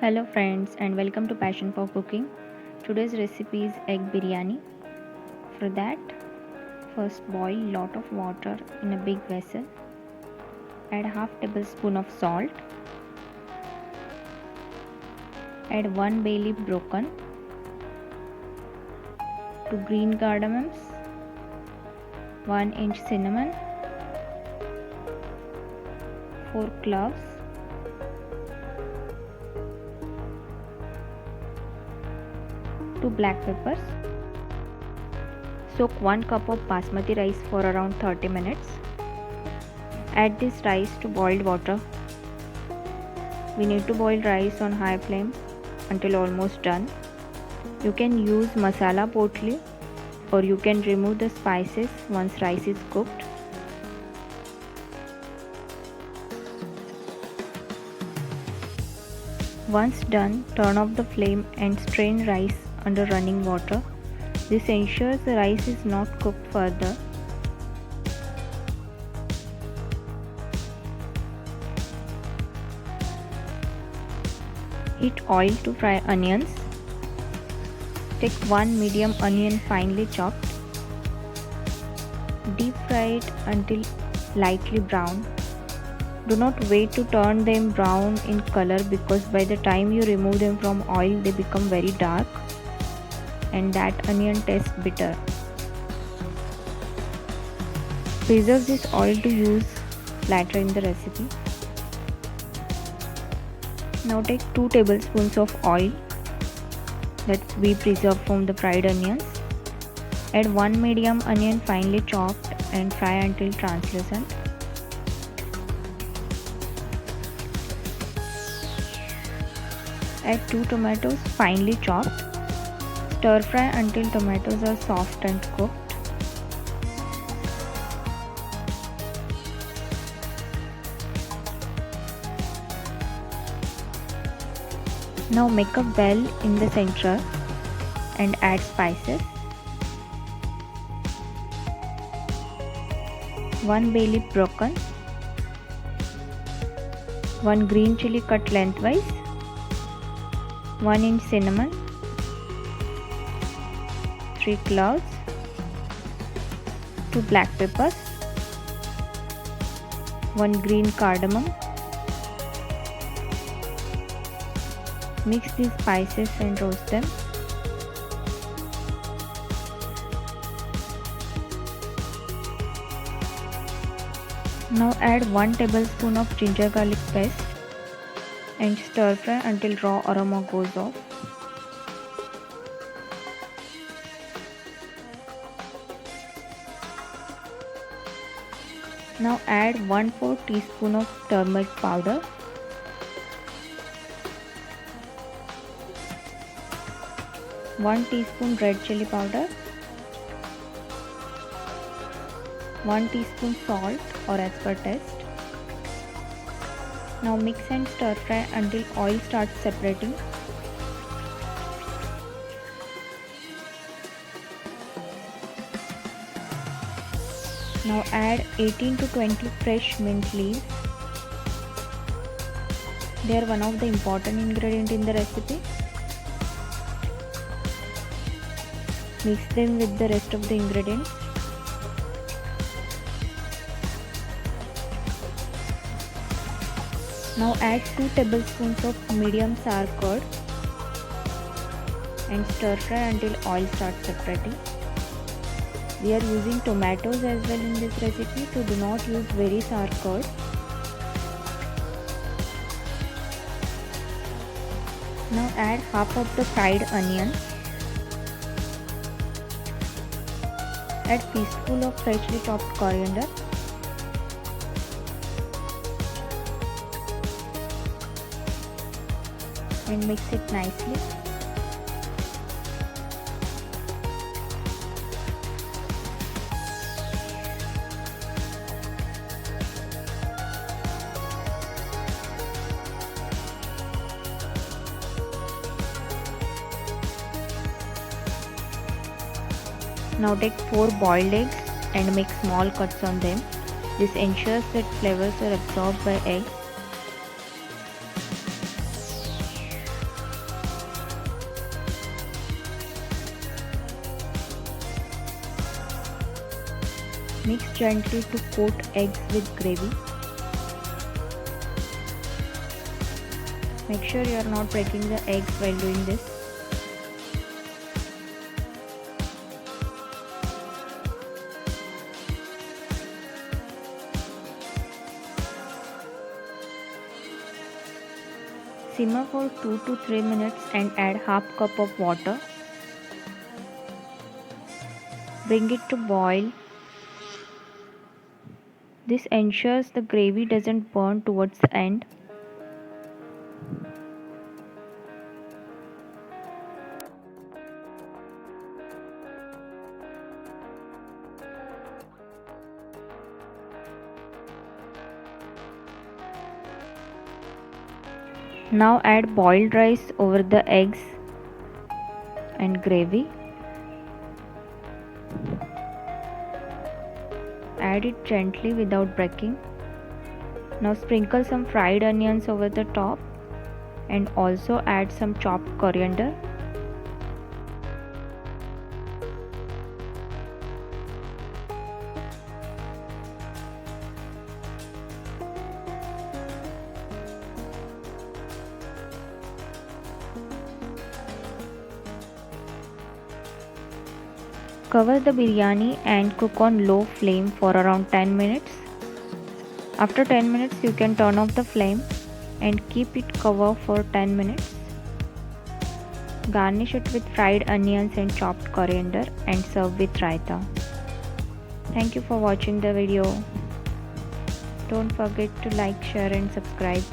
Hello friends and welcome to Passion for Cooking. Today's recipe is egg biryani. For that, first boil lot of water in a big vessel. Add half tablespoon of salt. Add 1 bay leaf broken, 2 green cardamoms, 1 inch cinnamon, 4 cloves, 2 black peppers. Soak 1 cup of basmati rice for around 30 minutes. Add this rice to boiled water. We need to boil rice on high flame until almost done. You can use masala potli or you can remove the spices once rice is cooked. Once done, turn off the flame and strain rice under running water. This ensures the rice is not cooked further. Heat oil to fry onions. Take 1 medium onion finely chopped. Deep fry it until lightly brown. Do not wait to turn them brown in color because by the time you remove them from oil they become very dark and that onion tastes bitter. Preserve this oil to use later in the recipe. Now take 2 tablespoons of oil that we preserved from the fried onions. Add 1 medium onion finely chopped and fry until translucent. Add 2 tomatoes finely chopped. Stir fry until tomatoes are soft and cooked. Now make a well in the center and add spices. 1 bay leaf broken, 1 green chili cut lengthwise, 1 inch cinnamon, 3 cloves, 2 black peppers, 1 green cardamom. Mix these spices and roast them. Now add 1 tablespoon of ginger garlic paste and stir fry until raw aroma goes off. Now add 1/4 teaspoon of turmeric powder, 1 teaspoon red chili powder, 1 teaspoon salt or as per taste. Now mix and stir fry until oil starts separating. Now add 18 to 20 fresh mint leaves. They are one of the important ingredients in the recipe. Mix them with the rest of the ingredients. Now add 2 tablespoons of medium sour curd and stir fry until oil starts separating. We are using tomatoes as well in this recipe, so do not use very sour curd. Now add half of the fried onion. Add teaspoon of freshly chopped coriander. And mix it nicely. Now take 4 boiled eggs and make small cuts on them. This ensures that flavors are absorbed by eggs. Mix gently to coat eggs with gravy. Make sure you are not breaking the eggs while doing this. Simmer for 2 to 3 minutes and add half cup of water. Bring it to boil. This ensures the gravy doesn't burn towards the end. Now add boiled rice over the eggs and gravy. Add it gently without breaking. Now sprinkle some fried onions over the top and also add some chopped coriander. Cover the biryani and cook on low flame for around 10 minutes. After 10 minutes you can turn off the flame and keep it covered for 10 minutes. Garnish it with fried onions and chopped coriander and serve with raita. Thank you for watching the video. Don't forget to like, share and subscribe.